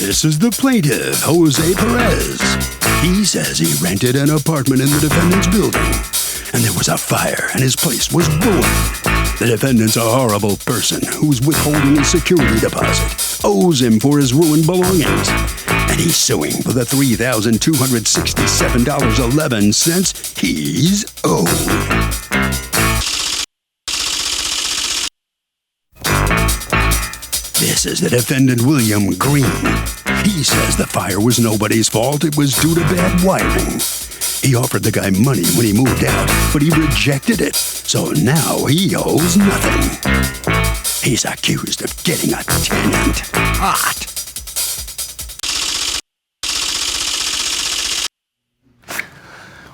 This is the plaintiff, Jose Perez. He says he rented an apartment in the defendant's building, and there was a fire and his place was ruined. The defendant's a horrible person who's withholding his security deposit, owes him for his ruined belongings, and he's suing for the $3,267.11 he's owed. This is the defendant, William Green. He says the fire was nobody's fault. It was due to bad wiring. He offered the guy money when he moved out, but he rejected it. So now he owes nothing. He's accused of getting a tenant hot.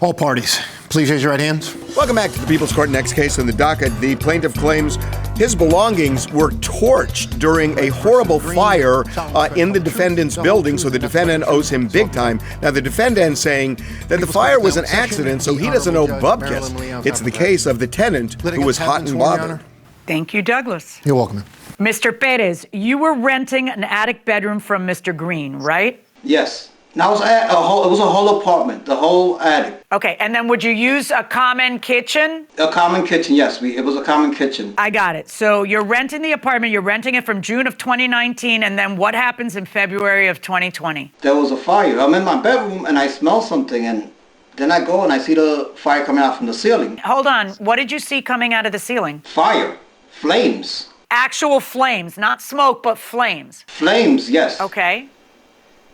All parties, please raise your right hands. Welcome back to the People's Court. Next case in the docket. The plaintiff claims his belongings were torched during a horrible fire in the defendant's building, so the defendant owes him big time. Now, the defendant saying that the fire was an accident, so he doesn't owe bupkis. It's the case of the tenant who was hot and bothered. Thank you, Douglas. You're welcome. Mr. Perez, you were renting an attic bedroom from Mr. Green, right? Yes. Now it was a whole apartment, the whole attic. Okay, and then would you use a common kitchen? A common kitchen, yes. It was a common kitchen. I got it. So you're renting the apartment, you're renting it from June of 2019, and then what happens in February of 2020? There was a fire. I'm in my bedroom and I smell something, and then I go and I see the fire coming out from the ceiling. Hold on, what did you see coming out of the ceiling? Fire. Flames. Actual flames, not smoke, but flames. Flames, yes. Okay.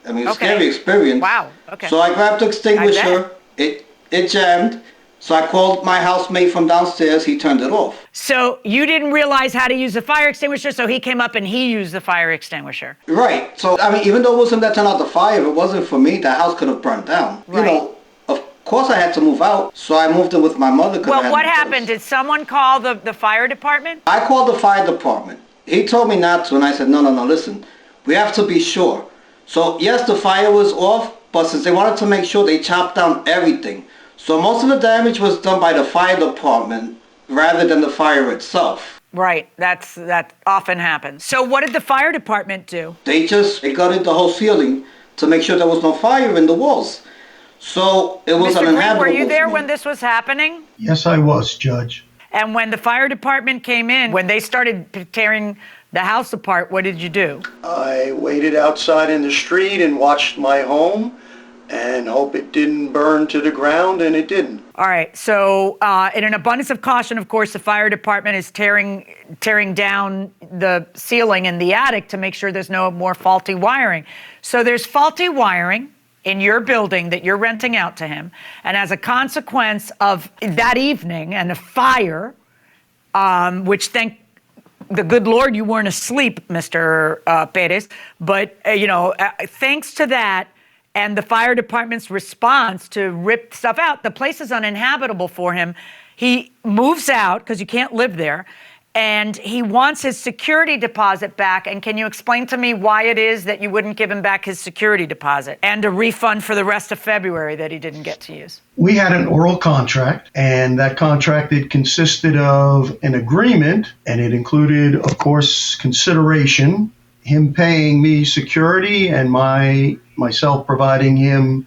I mean, it's a scary experience. Wow, okay. So I grabbed the extinguisher, it jammed, so I called my housemate from downstairs, he turned it off. So you didn't realize how to use the fire extinguisher, so he came up and he used the fire extinguisher. Right, so I mean, even though it was him that turned out the fire, if it wasn't for me, the house could have burned down. Right. You know, of course I had to move out, so I moved in with my mother. Well, what happened? Did someone call the fire department? I called the fire department. He told me not to, and I said, no, listen, we have to be sure. So yes, the fire was off, but since they wanted to make sure, they chopped down everything. So most of the damage was done by the fire department rather than the fire itself. Right, that often happens. So what did the fire department do? They gutted the whole ceiling to make sure there was no fire in the walls. So it was Mr. uninhabitable. Green, were you there when this was happening? Yes, I was, Judge. And when the fire department came in, when they started tearing the house apart, what did you do? I waited outside in the street and watched my home and hope it didn't burn to the ground, and it didn't. All right, so in an abundance of caution, of course, the fire department is tearing down the ceiling in the attic to make sure there's no more faulty wiring. So there's faulty wiring in your building that you're renting out to him, and as a consequence of that evening and the fire, which thank the good Lord you weren't asleep, Mr. Perez, but thanks to that and the fire department's response to rip stuff out, the place is uninhabitable for him. He moves out because you can't live there, and he wants his security deposit back. And can you explain to me why it is that you wouldn't give him back his security deposit and a refund for the rest of February that he didn't get to use? We had an oral contract, and that contract, it consisted of an agreement, and it included, of course, consideration, him paying me security and myself providing him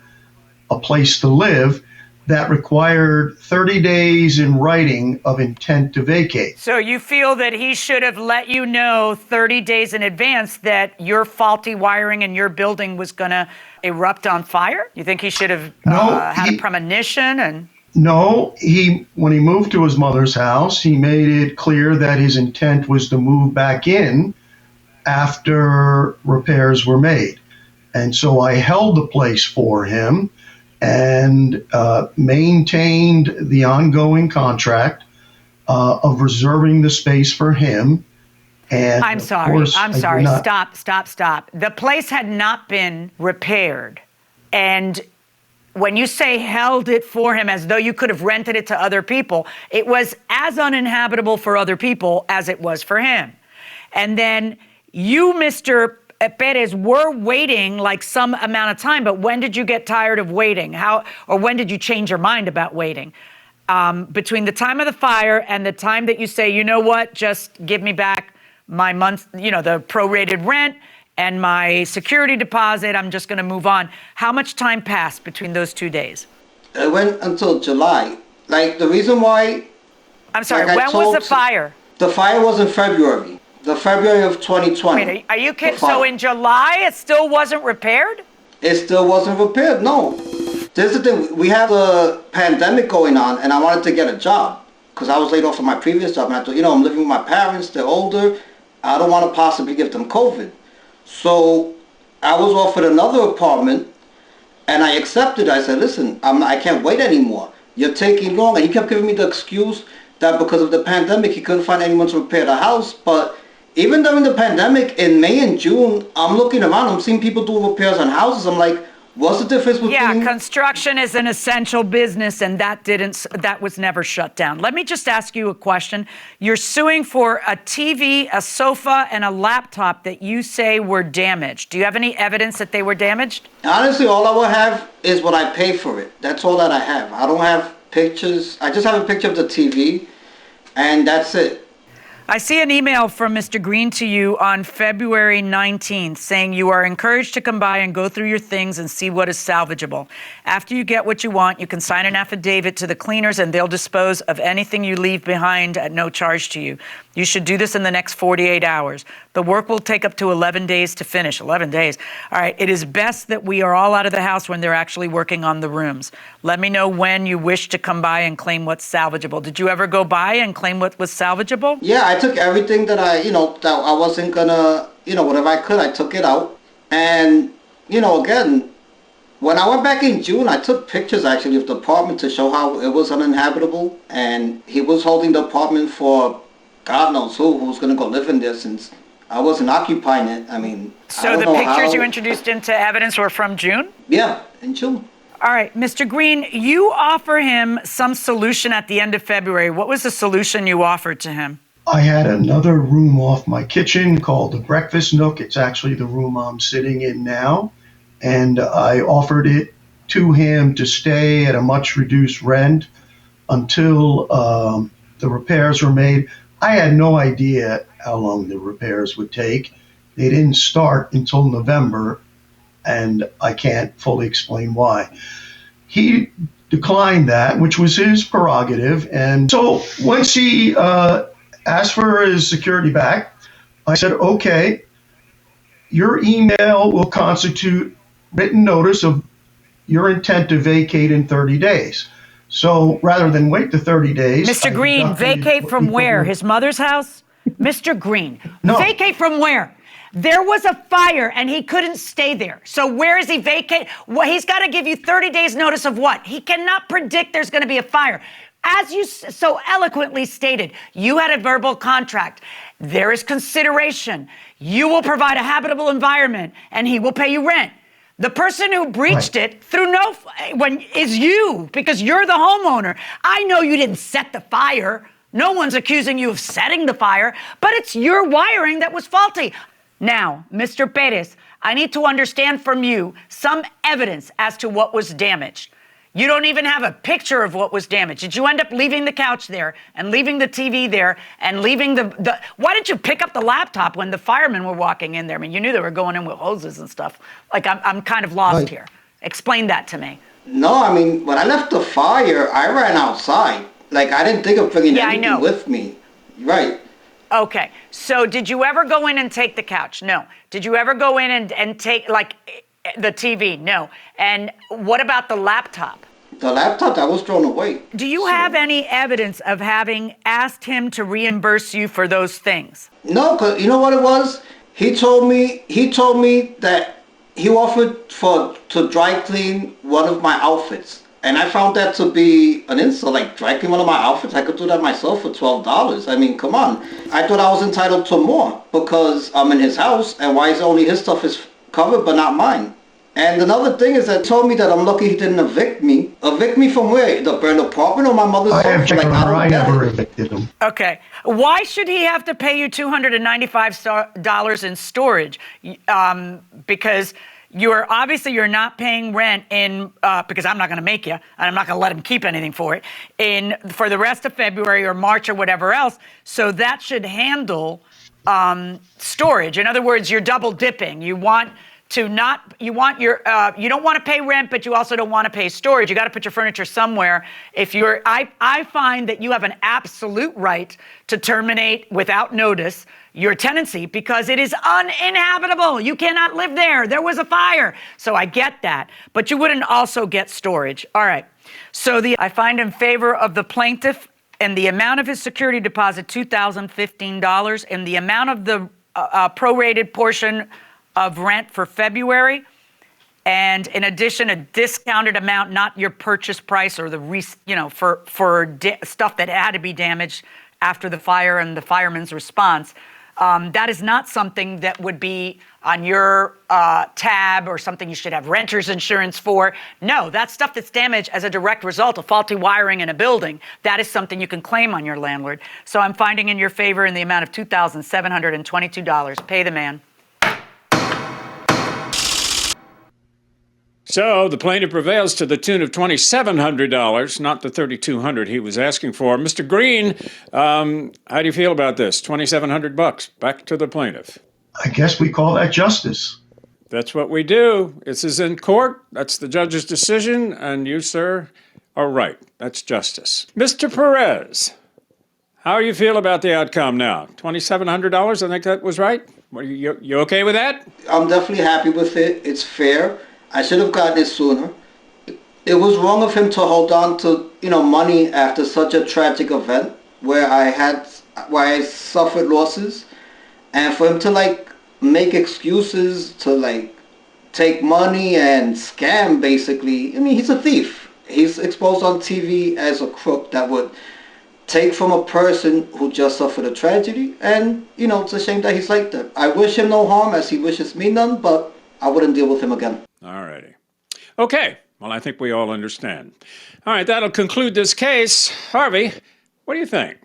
a place to live. That required 30 days in writing of intent to vacate. So you feel that he should have let you know 30 days in advance that your faulty wiring in your building was going to erupt on fire? You think he should have had a premonition? No, when he moved to his mother's house, he made it clear that his intent was to move back in after repairs were made. And so I held the place for him and maintained the ongoing contract of reserving the space for him. And I'm sorry. Stop. The place had not been repaired. And when you say held it for him as though you could have rented it to other people, it was as uninhabitable for other people as it was for him. And then you, Mr. Perez, were waiting like some amount of time, but when did you get tired of waiting? Or when did you change your mind about waiting? Between the time of the fire and the time that you say, you know what, just give me back my month, the prorated rent, and my security deposit, I'm just going to move on. How much time passed between those 2 days? It went until July. Like, the reason why... I'm sorry, like when was the fire? The fire was in February. The February of 2020. Wait, are you kidding? So in July, it still wasn't repaired? It still wasn't repaired, no. This is the thing. We have a pandemic going on, and I wanted to get a job because I was laid off from my previous job. And I thought, I'm living with my parents. They're older. I don't want to possibly give them COVID. So I was offered another apartment, and I accepted. I said, listen, I can't wait anymore. You're taking long. And he kept giving me the excuse that because of the pandemic, he couldn't find anyone to repair the house. But even during the pandemic, in May and June, I'm looking around. I'm seeing people do repairs on houses. I'm like, what's the difference between... Yeah, construction is an essential business, and that was never shut down. Let me just ask you a question. You're suing for a TV, a sofa, and a laptop that you say were damaged. Do you have any evidence that they were damaged? Honestly, all I would have is what I pay for it. That's all that I have. I don't have pictures. I just have a picture of the TV, and that's it. I see an email from Mr. Green to you on February 19th saying you are encouraged to come by and go through your things and see what is salvageable. After you get what you want, you can sign an affidavit to the cleaners and they'll dispose of anything you leave behind at no charge to you. You should do this in the next 48 hours. The work will take up to 11 days to finish. 11 days. All right. It is best that we are all out of the house when they're actually working on the rooms. Let me know when you wish to come by and claim what's salvageable. Did you ever go by and claim what was salvageable? Yeah, I took everything that that I wasn't gonna, whatever I could, I took it out. And, again, when I went back in June, I took pictures actually of the apartment to show how it was uninhabitable. And he was holding the apartment for God knows who was going to go live in there since I wasn't occupying it. I mean, so the pictures you introduced into evidence were from June? Yeah, in June. All right, Mr. Green, you offer him some solution at the end of February. What was the solution you offered to him? I had another room off my kitchen called the breakfast nook. It's actually the room I'm sitting in now. And I offered it to him to stay at a much reduced rent until the repairs were made. I had no idea how long the repairs would take. They didn't start until November, and I can't fully explain why. He declined that, which was his prerogative. And so once he asked for his security back, I said, okay, your email will constitute written notice of your intent to vacate in 30 days. So rather than wait the 30 days... Mr. Green, vacate from where? His mother's house? Mr. Green, no. Vacate from where? There was a fire and he couldn't stay there. So where is he vacate? Well, he's got to give you 30 days notice of what? He cannot predict there's going to be a fire. As you so eloquently stated, you had a verbal contract. There is consideration. You will provide a habitable environment and he will pay you rent. The person who breached it is you, because you're the homeowner. I know you didn't set the fire. No one's accusing you of setting the fire, but it's your wiring that was faulty. Now, Mr. Perez, I need to understand from you some evidence as to what was damaged. You don't even have a picture of what was damaged. Did you end up leaving the couch there and leaving the TV there and leaving the why didn't you pick up the laptop when the firemen were walking in there? I mean, you knew they were going in with hoses and stuff. Like, I'm kind of lost here. Explain that to me. No, I mean, when I left the fire, I ran outside. Like, I didn't think of bringing anything with me. Right. Okay. So did you ever go in and take the couch? No. Did you ever go in and take, like, the TV? No. And what about the laptop? The laptop, that was thrown away. Do you have any evidence of having asked him to reimburse you for those things? No, because you know what it was? He told me that he offered to dry clean one of my outfits. And I found that to be an insult. Like, dry clean one of my outfits? I could do that myself for $12. I mean, come on. I thought I was entitled to more because I'm in his house, and why is only his stuff is covered but not mine? And another thing is that told me that I'm lucky he didn't evict me. Evict me from where? The burned apartment or my mother's house? I never evicted him. Okay. Why should he have to pay you $295 in storage? Because you're not paying rent because I'm not going to make you, and I'm not going to let him keep anything for it, for the rest of February or March or whatever else. So that should handle storage. In other words, you're double dipping. You don't want to pay rent, but you also don't want to pay storage. You got to put your furniture somewhere. I find that you have an absolute right to terminate without notice your tenancy because it is uninhabitable. You cannot live there. There was a fire. So I get that, but you wouldn't also get storage. All right. So I find in favor of the plaintiff and the amount of his security deposit, $2,015, and the amount of the prorated portion of rent for February, and in addition, a discounted amount, not your purchase price or for stuff that had to be damaged after the fire and the fireman's response. That is not something that would be on your tab or something you should have renter's insurance for. No, that's stuff that's damaged as a direct result of faulty wiring in a building. That is something you can claim on your landlord. So I'm finding in your favor in the amount of $2,722. Pay the man. So the plaintiff prevails to the tune of $2,700, not the $3,200 he was asking for. Mr. Green, how do you feel about this? $2,700 back to the plaintiff. I guess we call that justice. That's what we do. This is in court. That's the judge's decision, and you, sir, are right. That's justice. Mr. Perez, how do you feel about the outcome now? $2,700, I think that was right. You okay with that? I'm definitely happy with it. It's fair. I should have gotten it sooner. It was wrong of him to hold on to, money after such a tragic event where I suffered losses, and for him to make excuses to take money and scam basically. I mean, he's a thief. He's exposed on TV as a crook that would take from a person who just suffered a tragedy, and it's a shame that he's like that. I wish him no harm as he wishes me none, but I wouldn't deal with him again. All righty. Okay. Well, I think we all understand. All right, that'll conclude this case. Harvey, what do you think?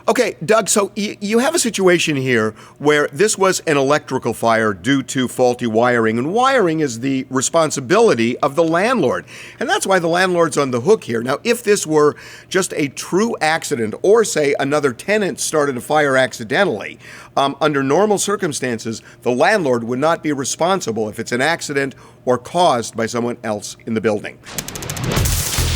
Okay, Doug, so you have a situation here where this was an electrical fire due to faulty wiring, and wiring is the responsibility of the landlord. And that's why the landlord's on the hook here. Now, if this were just a true accident, or say another tenant started a fire accidentally, under normal circumstances, the landlord would not be responsible if it's an accident or caused by someone else in the building.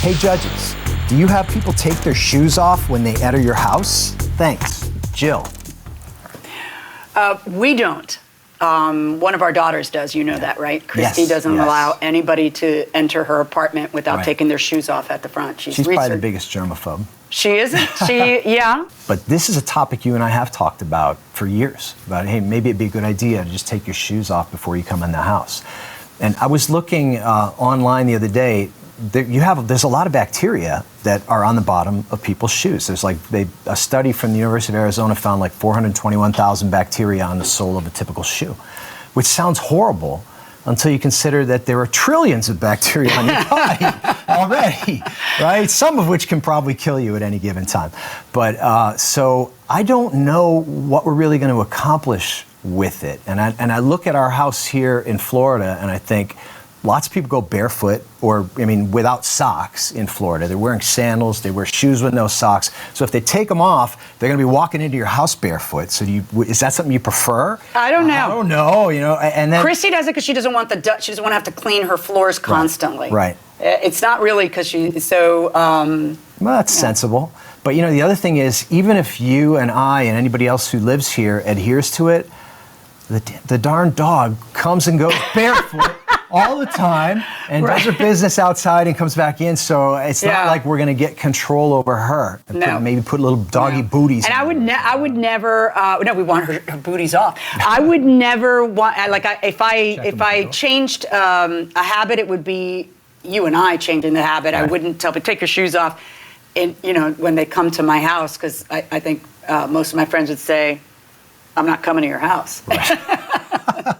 Hey, judges. Do you have people take their shoes off when they enter your house? Thanks. Jill. We don't. One of our daughters does, you know that, right? Christy doesn't allow anybody to enter her apartment without taking their shoes off at the front. She's probably the biggest germaphobe. She isn't? Yeah. But this is a topic you and I have talked about for years, about, hey, maybe it'd be a good idea to just take your shoes off before you come in the house. And I was looking online the other day. There's a lot of bacteria that are on the bottom of people's shoes. There's a study from the University of Arizona found 421,000 bacteria on the sole of a typical shoe, which sounds horrible until you consider that there are trillions of bacteria on your body already, right? Some of which can probably kill you at any given time. But so I don't know what we're really going to accomplish with it. And I look at our house here in Florida and I think, lots of people go barefoot without socks in Florida. They're wearing sandals, they wear shoes with no socks. So if they take them off, they're gonna be walking into your house barefoot. So is that something you prefer? I don't know. I don't know, and then. Christy does it because she doesn't want she doesn't want to have to clean her floors constantly. Right. It's not really because well, that's sensible. But the other thing is, even if you and I and anybody else who lives here adheres to it, the darn dog comes and goes barefoot all the time and does her business outside and comes back in. So it's not like we're going to get control over her. No. Maybe put little doggy booties. And I would never. No, we want her booties off. I would never want. If I changed a habit, it would be you and I changing the habit. Right. I wouldn't tell people take your shoes off, when they come to my house, because I think most of my friends would say, I'm not coming to your house. Right.